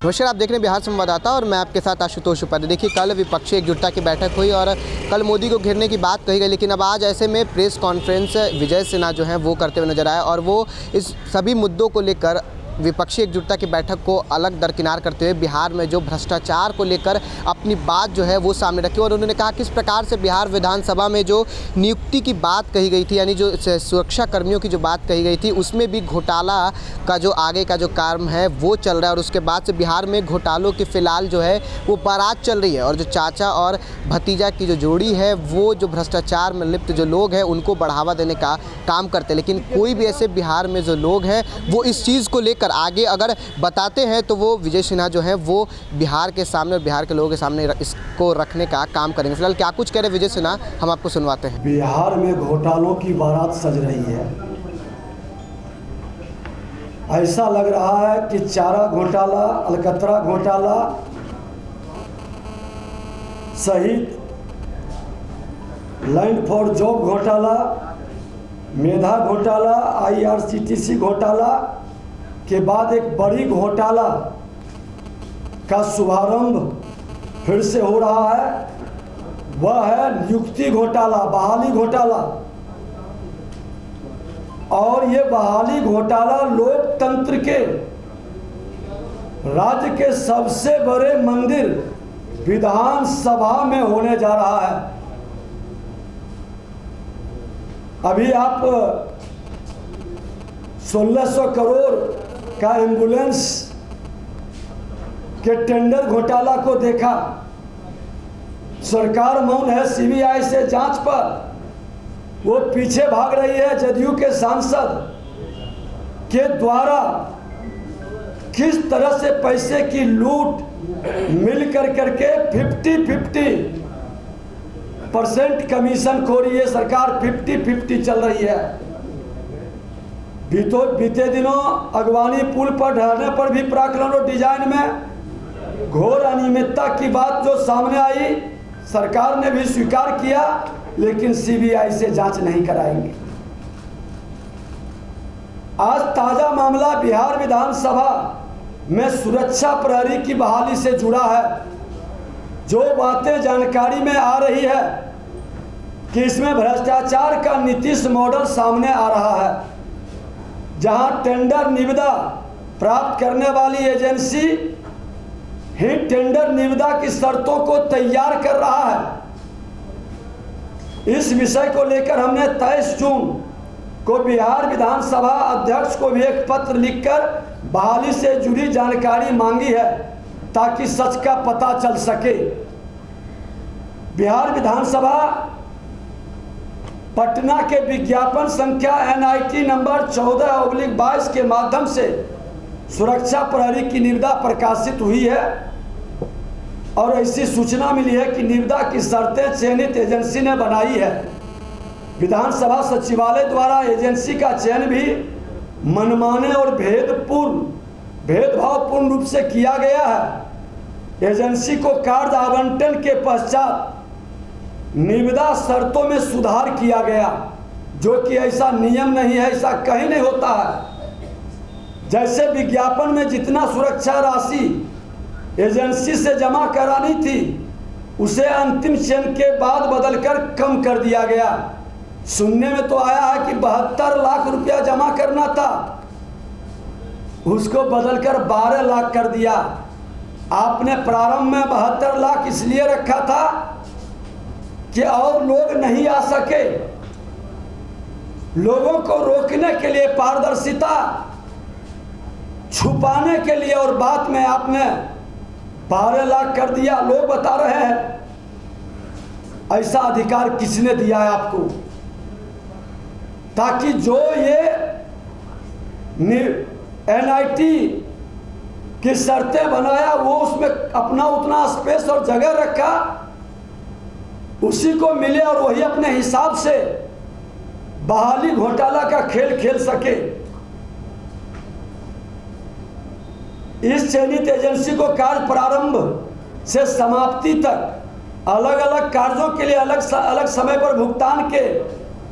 नमस्कार, आप देख रहे हैं बिहार संवाददाता और मैं आपके साथ आशुतोष उपाध्याय। देखिए, कल विपक्षी एकजुटता की बैठक हुई और कल मोदी को घेरने की बात कही गई, लेकिन अब आज ऐसे में प्रेस कॉन्फ्रेंस विजय सिन्हा जो हैं वो करते हुए नजर आए और वो इस सभी मुद्दों को लेकर विपक्षी एकजुटता की बैठक को अलग दरकिनार करते हुए बिहार में जो भ्रष्टाचार को लेकर अपनी बात जो है वो सामने रखी। और उन्होंने कहा किस प्रकार से बिहार विधानसभा में जो नियुक्ति की बात कही गई थी, यानी जो सुरक्षा कर्मियों की जो बात कही गई थी, उसमें भी घोटाला का जो आगे का जो काम है वो चल रहा है। और उसके बाद से बिहार में घोटालों की फ़िलहाल जो है वो बारात चल रही है और जो चाचा और भतीजा की जो जोड़ी है वो जो भ्रष्टाचार में लिप्त जो लोग हैं उनको बढ़ावा देने का काम करते हैं। लेकिन कोई भी ऐसे बिहार में जो लोग हैं वो इस चीज़ को लेकर आगे अगर बताते हैं तो वो विजय सिन्हा जो है वो बिहार के सामने और बिहार के लोगों के सामने इसको रखने का काम करेंगे। फिलहाल क्या कुछ कह रहे विजय सिन्हा, हम आपको सुनवाते हैं। बिहार में घोटालों की बारात सज रही है। ऐसा लग रहा है कि चारा घोटाला, अलकतरा घोटाला सहित लैंड फॉर जॉब घोटाला, मेधा घोटाला, IRCTC घोटाला के बाद एक बड़ी घोटाला का शुभारंभ फिर से हो रहा है। वह है नियुक्ति घोटाला, बहाली घोटाला। और ये बहाली घोटाला लोकतंत्र के, राज्य के सबसे बड़े मंदिर विधानसभा में होने जा रहा है। अभी आप 1600 करोड़ का एम्बुलेंस के टेंडर घोटाला को देखा। सरकार मौन है CBI से जांच पर, वो पीछे भाग रही है। जदयू के सांसद के द्वारा किस तरह से पैसे की लूट मिल करके 50-50% कमीशन खोरी है। सरकार 50-50 चल रही है। बीते दिनों अगवानी पुल पर ढहने पर भी प्राक्कलन और डिजाइन में घोर अनियमितता की बात जो सामने आई, सरकार ने भी स्वीकार किया, लेकिन CBI से जांच नहीं कराएंगे। आज ताजा मामला बिहार विधानसभा में सुरक्षा प्रहरी की बहाली से जुड़ा है। जो बातें जानकारी में आ रही है कि इसमें भ्रष्टाचार का नीतीश मॉडल सामने आ रहा है, जहां टेंडर निविदा प्राप्त करने वाली एजेंसी ही टेंडर निविदा की शर्तों को तैयार कर रहा है। इस विषय को लेकर हमने 23 जून को बिहार विधानसभा अध्यक्ष को भी एक पत्र लिखकर बहाली से जुड़ी जानकारी मांगी है, ताकि सच का पता चल सके। बिहार विधानसभा पटना के विज्ञापन संख्या NIT नंबर 14/22 के माध्यम से सुरक्षा प्रहरी की निविदा प्रकाशित हुई है और ऐसी सूचना मिली है कि निविदा की शर्तें चयनित एजेंसी ने बनाई है। विधानसभा सचिवालय द्वारा एजेंसी का चयन भी मनमाने और भेदभावपूर्ण रूप से किया गया है। एजेंसी को कार्य आवंटन के पश्चात निविदा शर्तों में सुधार किया गया, जो कि ऐसा नियम नहीं है, ऐसा कहीं नहीं होता है। जैसे विज्ञापन में जितना सुरक्षा राशि एजेंसी से जमा करानी थी, उसे अंतिम चयन के बाद बदलकर कम कर दिया गया। सुनने में तो आया है कि 72 लाख रुपया जमा करना था, उसको बदलकर 12 लाख कर दिया। आपने प्रारंभ में 72 लाख इसलिए रखा था कि और लोग नहीं आ सके। लोगों को रोकने के लिए, पारदर्शिता छुपाने के लिए, और बाद में आपने 12 लाख कर दिया। लोग बता रहे हैं ऐसा अधिकार किसने दिया है आपको, ताकि जो ये NIT की शर्तें बनाया वो उसमें अपना उतना स्पेस और जगह रखा, उसी को मिले और वही अपने हिसाब से बहाली घोटाला का खेल खेल सके। इस चयनित एजेंसी को कार्य प्रारंभ से समाप्ति तक अलग अलग कार्यों के लिए अलग अलग समय पर भुगतान के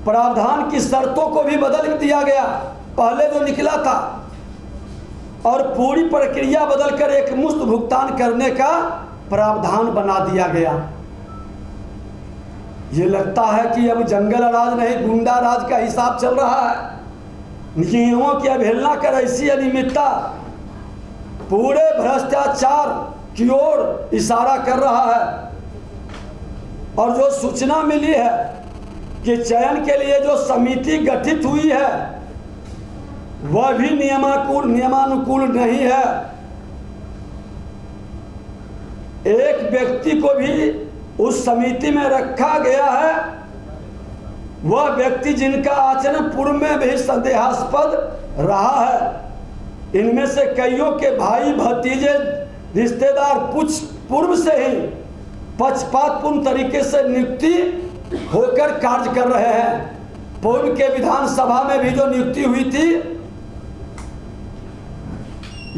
प्रावधान की शर्तों को भी बदल दिया गया। पहले जो निकला था और पूरी प्रक्रिया बदलकर एक मुश्त भुगतान करने का प्रावधान बना दिया गया। ये लगता है कि अब जंगल राज नहीं, गुंडा राज का हिसाब चल रहा है। नियमों की अवहेलना कर ऐसी अनियमितता पूरे भ्रष्टाचार की ओर इशारा कर रहा है। और जो सूचना मिली है कि चयन के लिए जो समिति गठित हुई है वह भी नियमानुकूल नहीं है। एक व्यक्ति को भी उस समिति में रखा गया है, वह व्यक्ति जिनका आचरण पूर्व में भी संदेहास्पद रहा है। इनमें से कईयों के भाई भतीजे रिश्तेदार पूर्व से ही पक्षपातपूर्ण तरीके से नियुक्ति होकर कार्य कर रहे हैं। पूर्व के विधानसभा में भी जो नियुक्ति हुई थी,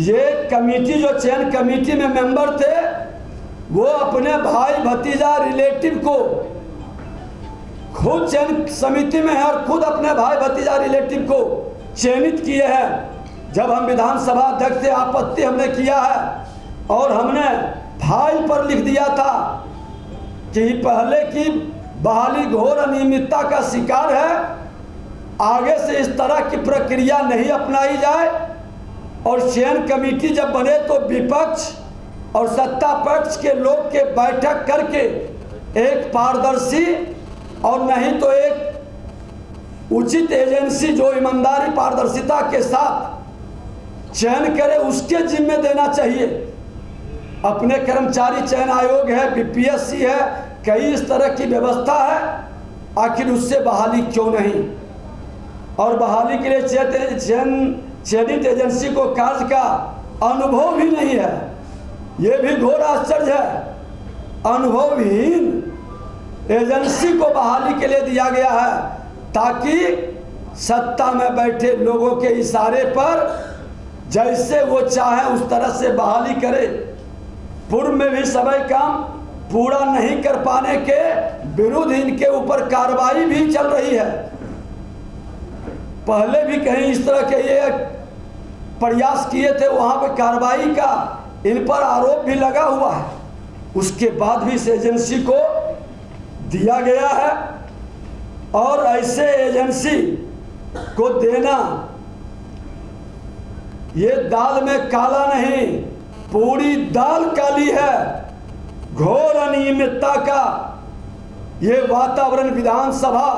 ये कमेटी जो चयन कमेटी में मेंबर थे वो अपने भाई भतीजा रिलेटिव को खुद चयन समिति में है और खुद अपने भाई भतीजा रिलेटिव को चयनित किए हैं। जब हम विधानसभा अध्यक्ष से आपत्ति हमने किया है और हमने फाइल पर लिख दिया था कि पहले की बहाली घोर अनियमितता का शिकार है, आगे से इस तरह की प्रक्रिया नहीं अपनाई जाए। और चयन कमेटी जब बने तो विपक्ष और सत्ता पक्ष के लोग के बैठक करके एक पारदर्शी और नहीं तो एक उचित एजेंसी जो ईमानदारी पारदर्शिता के साथ चयन करे उसके जिम्मे देना चाहिए। अपने कर्मचारी चयन आयोग है, बीपीएससी है, कई इस तरह की व्यवस्था है, आखिर उससे बहाली क्यों नहीं? और बहाली के लिए चयनित एजेंसी को कार्य का अनुभव भी नहीं है। ये भी घोर आश्चर्य है। अनुभवहीन एजेंसी को बहाली के लिए दिया गया है ताकि सत्ता में बैठे लोगों के इशारे पर जैसे वो चाहे उस तरह से बहाली करे। पूर्व में भी सभी काम पूरा नहीं कर पाने के विरुद्ध इनके ऊपर कार्रवाई भी चल रही है। पहले भी कहीं इस तरह के ये प्रयास किए थे, वहाँ पे कार्रवाई का इन पर आरोप भी लगा हुआ है। उसके बाद भी इस एजेंसी को दिया गया है। और ऐसे एजेंसी को देना, ये दाल में काला नहीं, पूरी दाल काली है। घोर अनियमितता का ये वातावरण विधानसभा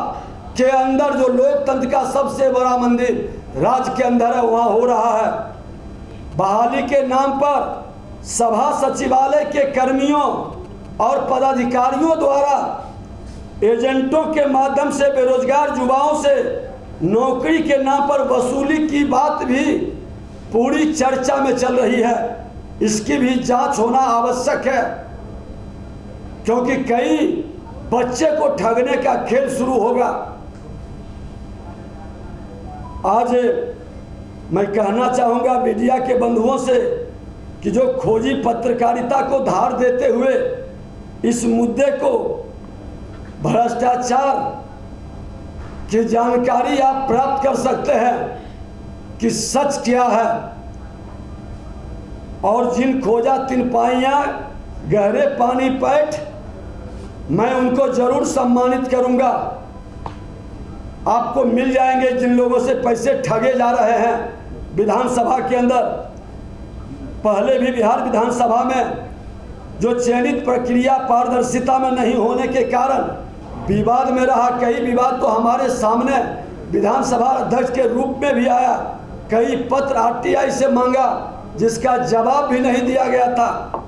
के अंदर जो लोकतंत्र का सबसे बड़ा मंदिर राज्य के अंदर है वहाँ हो रहा है। बहाली के नाम पर सभा सचिवालय के कर्मियों और पदाधिकारियों द्वारा एजेंटों के माध्यम से बेरोजगार युवाओं से नौकरी के नाम पर वसूली की बात भी पूरी चर्चा में चल रही है। इसकी भी जांच होना आवश्यक है, क्योंकि कई बच्चे को ठगने का खेल शुरू होगा। आज मैं कहना चाहूँगा मीडिया के बंधुओं से कि जो खोजी पत्रकारिता को धार देते हुए इस मुद्दे को भ्रष्टाचार की जानकारी आप प्राप्त कर सकते हैं कि सच क्या है। और जिन खोजा तिन पाइयाँ गहरे पानी पैठ, मैं उनको जरूर सम्मानित करूंगा। आपको मिल जाएंगे जिन लोगों से पैसे ठगे जा रहे हैं विधानसभा के अंदर। पहले भी बिहार विधानसभा में जो चयनित प्रक्रिया पारदर्शिता में नहीं होने के कारण विवाद में रहा, कई विवाद तो हमारे सामने विधानसभा अध्यक्ष के रूप में भी आया। कई पत्र आरटीआई से मांगा जिसका जवाब भी नहीं दिया गया था।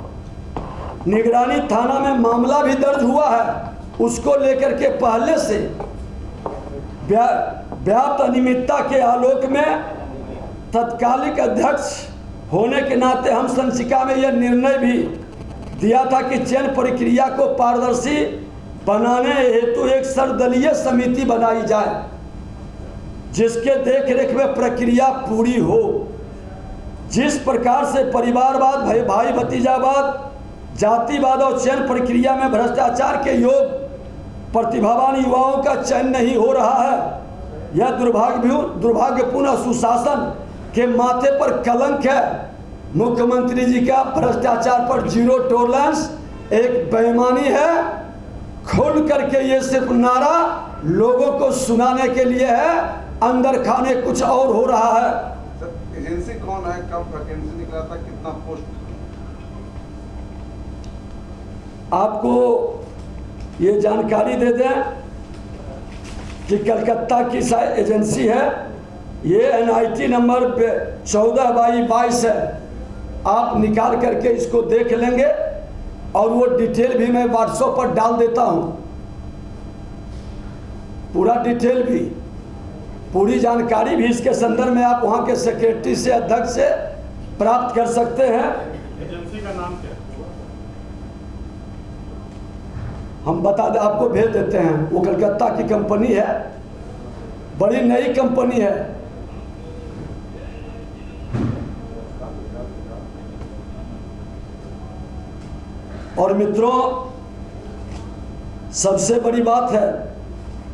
निगरानी थाना में मामला भी दर्ज हुआ है, उसको लेकर के पहले से व्याप्त अनियमितता के आलोक में तत्कालिक अध्यक्ष होने के नाते हम संचिका में यह निर्णय भी दिया था कि चयन प्रक्रिया को पारदर्शी बनाने हेतु एक सर्वदलीय समिति बनाई जाए जिसके देखरेख में प्रक्रिया पूरी हो। जिस प्रकार से परिवारवाद, भाई भतीजावाद, जातिवाद और चयन प्रक्रिया में भ्रष्टाचार के योग प्रतिभावान युवाओं का चयन नहीं हो रहा है, यह दुर्भाग्यपूर्ण सुशासन के माथे पर कलंक है। मुख्यमंत्री जी का भ्रष्टाचार पर जीरो टॉलरेंस एक बेईमानी है। खोल करके ये सिर्फ नारा लोगों को सुनाने के लिए है, अंदर खाने कुछ और हो रहा है। सर एजेंसी कौन है, कब वैकेंसी निकला था, कितना पोस्ट? आपको ये जानकारी दे दें कि कलकत्ता की एजेंसी है, ये NIT नंबर 14/22 है। आप निकाल करके इसको देख लेंगे और वो डिटेल भी मैं व्हाट्सएप पर डाल देता हूँ, पूरा डिटेल भी, पूरी जानकारी भी इसके संदर्भ में आप वहाँ के सेक्रेटरी से, अध्यक्ष से प्राप्त कर सकते हैं। एजेंसी का नाम क्या है? हम बता दें, आपको भेज देते हैं। वो कलकत्ता की कंपनी है, बड़ी नई कंपनी है। और मित्रों, सबसे बड़ी बात है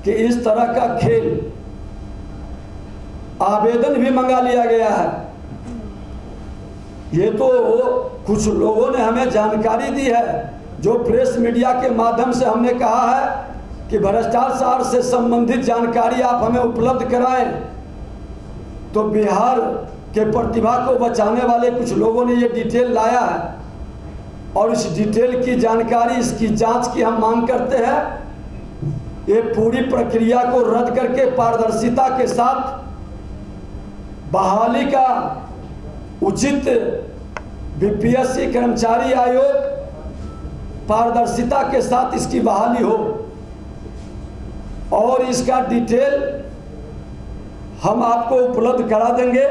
कि इस तरह का खेल, आवेदन भी मंगा लिया गया है। ये तो कुछ लोगों ने हमें जानकारी दी है, जो प्रेस मीडिया के माध्यम से हमने कहा है कि भ्रष्टाचार से संबंधित जानकारी आप हमें उपलब्ध कराएं। तो बिहार के प्रतिभा को बचाने वाले कुछ लोगों ने ये डिटेल लाया है और इस डिटेल की जानकारी, इसकी जांच की हम मांग करते हैं। ये पूरी प्रक्रिया को रद्द करके पारदर्शिता के साथ बहाली का उचित BPSC कर्मचारी आयोग पारदर्शिता के साथ इसकी बहाली हो और इसका डिटेल हम आपको उपलब्ध करा देंगे।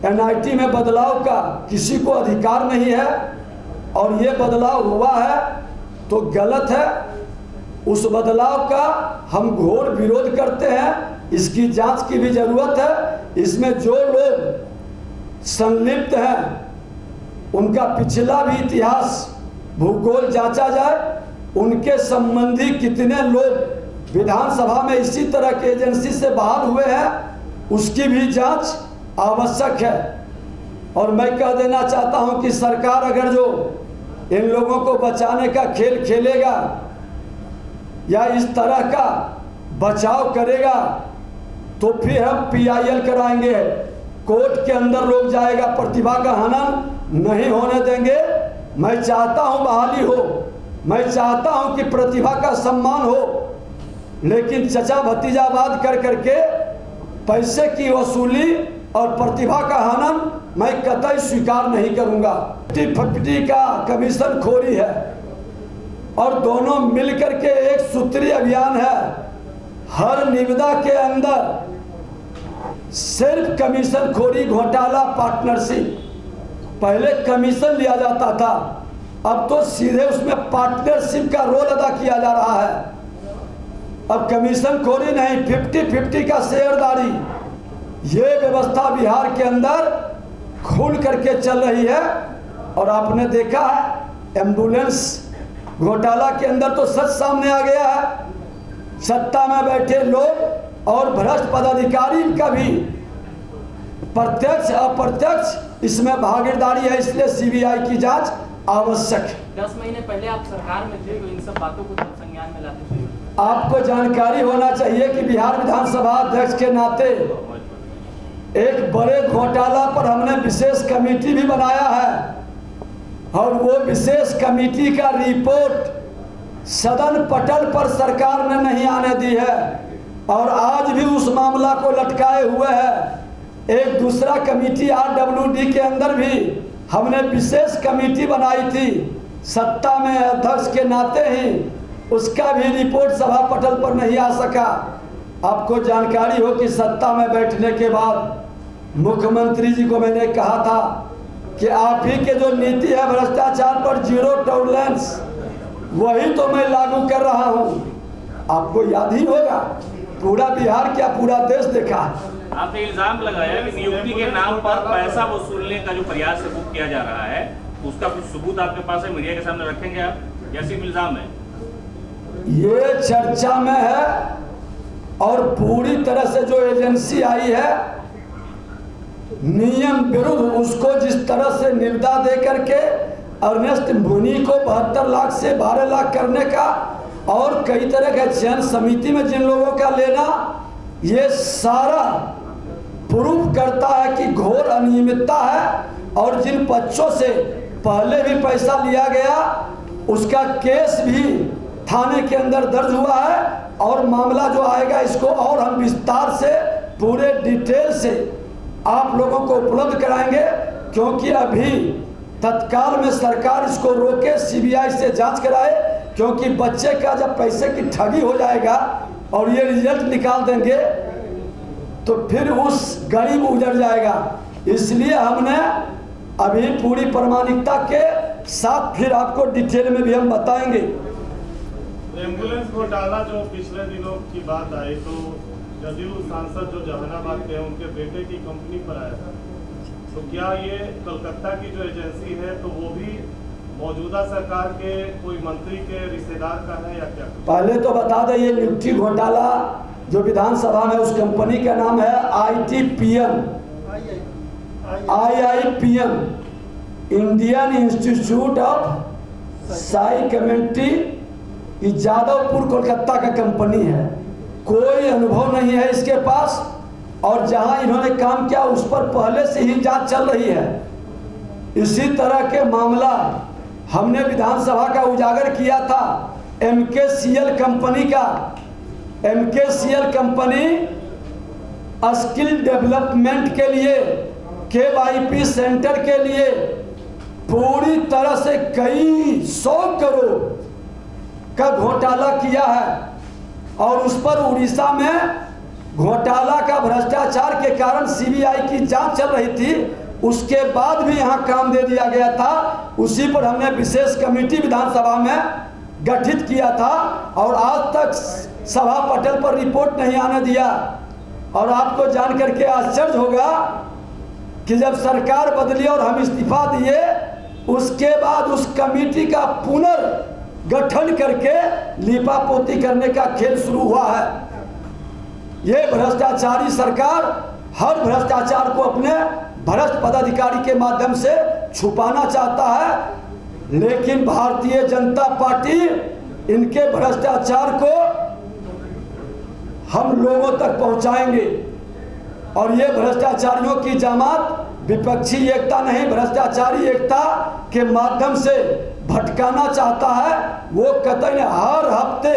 NIT में बदलाव का किसी को अधिकार नहीं है और ये बदलाव हुआ है तो गलत है। उस बदलाव का हम घोर विरोध करते हैं। इसकी जांच की भी जरूरत है। इसमें जो लोग संलिप्त हैं उनका पिछला भी इतिहास, भूगोल जांचा जाए। उनके संबंधी कितने लोग विधानसभा में इसी तरह के एजेंसी से बहाल हुए हैं, उसकी भी जांच आवश्यक है। और मैं कह देना चाहता हूं कि सरकार अगर जो इन लोगों को बचाने का खेल खेलेगा या इस तरह का बचाव करेगा तो फिर हम PIL कराएंगे, कोर्ट के अंदर लोग जाएगा। प्रतिभा का हनन नहीं होने देंगे। मैं चाहता हूं बहाली हो, मैं चाहता हूं कि प्रतिभा का सम्मान हो, लेकिन चचा भतीजावाद कर करके पैसे की वसूली और प्रतिभा का हनन मैं कतई स्वीकार नहीं करूंगा। 50-50 का कमीशन खोरी है और दोनों मिलकर के एक सूत्री अभियान है। हर निविदा के अंदर सिर्फ कमीशन खोरी, घोटाला, पार्टनरशिप। पहले कमीशन लिया जाता था, अब तो सीधे उसमें पार्टनरशिप का रोल अदा किया जा रहा है। अब कमीशन खोरी नहीं, 50-50 का शेयरदारी, ये व्यवस्था बिहार के अंदर खुल करके चल रही है। और आपने देखा है एम्बुलेंस घोटाला के अंदर तो सच सामने आ गया है। सत्ता में बैठे लोग और भ्रष्ट पदाधिकारी का भी प्रत्यक्ष अप्रत्यक्ष इसमें भागीदारी है, इसलिए CBI की जांच आवश्यक है। 10 महीने पहले आप सरकार में थे तो इन सब बातों को तब संज्ञान में लाते थे। आपको जानकारी होना चाहिए कि बिहार विधानसभा अध्यक्ष के नाते एक बड़े घोटाला पर हमने विशेष कमेटी भी बनाया है और वो विशेष कमेटी का रिपोर्ट सदन पटल पर सरकार ने नहीं आने दी है और आज भी उस मामला को लटकाए हुए है। एक दूसरा कमेटी RWD के अंदर भी हमने विशेष कमेटी बनाई थी, सत्ता में अध्यक्ष के नाते ही उसका भी रिपोर्ट सभा पटल पर नहीं आ सका। आपको जानकारी हो कि सत्ता में बैठने के बाद मुख्यमंत्री जी को मैंने कहा था कि आप ही के जो नीति है भ्रष्टाचार पर जीरो टॉलरेंस, वही तो मैं लागू कर रहा हूं। आपको याद ही होगा, पूरा बिहार क्या पूरा देश देखा है। आपने इल्जाम लगाया कि नियुक्ति के नाम पर पैसा वसूलने का जो प्रयास सबूत किया जा रहा है, उसका कुछ सबूत आपके पास है, मीडिया के सामने रखेंगे आप, या सिर्फ इल्जाम है? ये चर्चा में है और पूरी तरह से जो एजेंसी आई है नियम विरुद्ध, उसको जिस तरह से निविदा दे करके अर्नेस्ट मुनी को 72 लाख से 12 लाख करने का और कई तरह के चयन समिति में जिन लोगों का लेना, ये सारा प्रूफ करता है कि घोर अनियमितता है। और जिन बच्चों से पहले भी पैसा लिया गया उसका केस भी थाने के अंदर दर्ज हुआ है और मामला जो आएगा इसको और हम विस्तार से पूरे डिटेल से आप लोगों को उपलब्ध कराएंगे, क्योंकि अभी तत्काल में सरकार इसको रोके, सीबीआई से जांच कराए, क्योंकि बच्चे का जब पैसे की ठगी हो जाएगा और ये रिजल्ट निकाल देंगे तो फिर उस गरीब उजड़ जाएगा। इसलिए हमने अभी पूरी प्रामाणिकता के साथ फिर आपको डिटेल में भी हम बताएंगे। एम्बुलेंस घोटाला जो पिछले दिनों की बात आई, तो जदयू सांसद जो जहानाबाद के हैं उनके बेटे की कंपनी पर आया था, तो क्या ये कलकत्ता की जो एजेंसी है तो वो भी मौजूदा सरकार के कोई मंत्री के रिश्तेदार का है या क्या? पहले तो बता दें, ये नियुक्ति घोटाला जो विधानसभा में, उस कंपनी का नाम है IIPM, Indian institute of psychometry, ये जादवपुर कोलकाता का कंपनी है। कोई अनुभव नहीं है इसके पास और जहां इन्होंने काम किया उस पर पहले से ही जांच चल रही है। इसी तरह के मामला हमने विधानसभा का उजागर किया था MKCL कंपनी का। MKCL कंपनी स्किल डेवलपमेंट के लिए, KYP सेंटर के लिए पूरी तरह से कई 100 करोड़ का घोटाला किया है और उस पर उड़ीसा में घोटाला का भ्रष्टाचार के कारण CBI की जांच चल रही थी, उसके बाद भी यहाँ काम दे दिया गया था। उसी पर हमने विशेष कमेटी विधानसभा में गठित किया था और आज तक सभा पटल पर रिपोर्ट नहीं आने दिया। और आपको जान करके आश्चर्य होगा कि जब सरकार बदली और हम इस्तीफा दिए, उसके बाद उस कमेटी का पुनर्गठन करके लीपापोती करने का खेल शुरू हुआ है। ये भ्रष्टाचारी सरकार हर भ्रष्टाचार को अपने भ्रष्ट पदाधिकारी के माध्यम से छुपाना चाहता है, लेकिन भारतीय जनता पार्टी इनके भ्रष्टाचार को हम लोगों तक पहुंचाएंगे। और ये भ्रष्टाचारियों की जमात विपक्षी एकता नहीं, भ्रष्टाचारी एकता के माध्यम से भटकाना चाहता है। वो कतई हर हफ्ते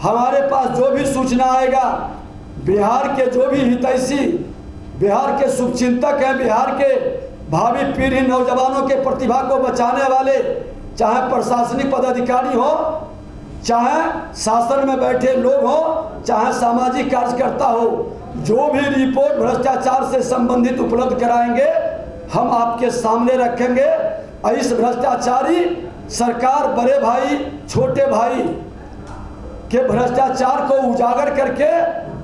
हमारे पास जो भी सूचना आएगा, बिहार के जो भी हितैषी, बिहार के शुभचिंतक हैं, बिहार के भावी पीढ़ी नौजवानों के प्रतिभा को बचाने वाले, चाहे प्रशासनिक पदाधिकारी हो, चाहे शासन में बैठे लोग हो, चाहे सामाजिक कार्यकर्ता हो, जो भी रिपोर्ट भ्रष्टाचार से संबंधित उपलब्ध कराएंगे हम आपके सामने रखेंगे। इस भ्रष्टाचारी सरकार बड़े भाई छोटे भाई के भ्रष्टाचार को उजागर करके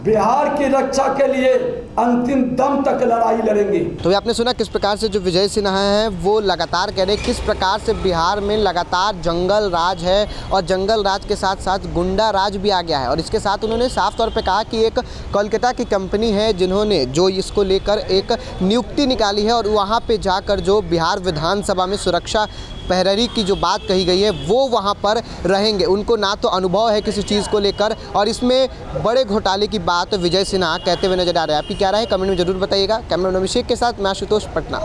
बिहार की रक्षा के लिए अंतिम दम तक लड़ाई लड़ेंगे। तो ये आपने सुना किस प्रकार से जो विजय सिन्हा हैं वो लगातार कह रहे किस प्रकार से बिहार में लगातार जंगल राज है और जंगल राज के साथ साथ गुंडा राज भी आ गया है। और इसके साथ उन्होंने साफ तौर पे कहा कि एक कोलकाता की कंपनी है जिन्होंने जो इसको लेकर एक नियुक्ति निकाली है और वहाँ पे जाकर जो बिहार विधानसभा में सुरक्षा प्रहरी की जो बात कही गई है वो वहाँ पर रहेंगे। उनको ना तो अनुभव है किसी चीज़ को लेकर और इसमें बड़े घोटाले की बात विजय सिन्हा कहते हुए नजर आ रहे हैं। आपकी क्या राय है कमेंट में जरूर बताइएगा। कैमरा अभिषेक के साथ मैं आशुतोष, पटना।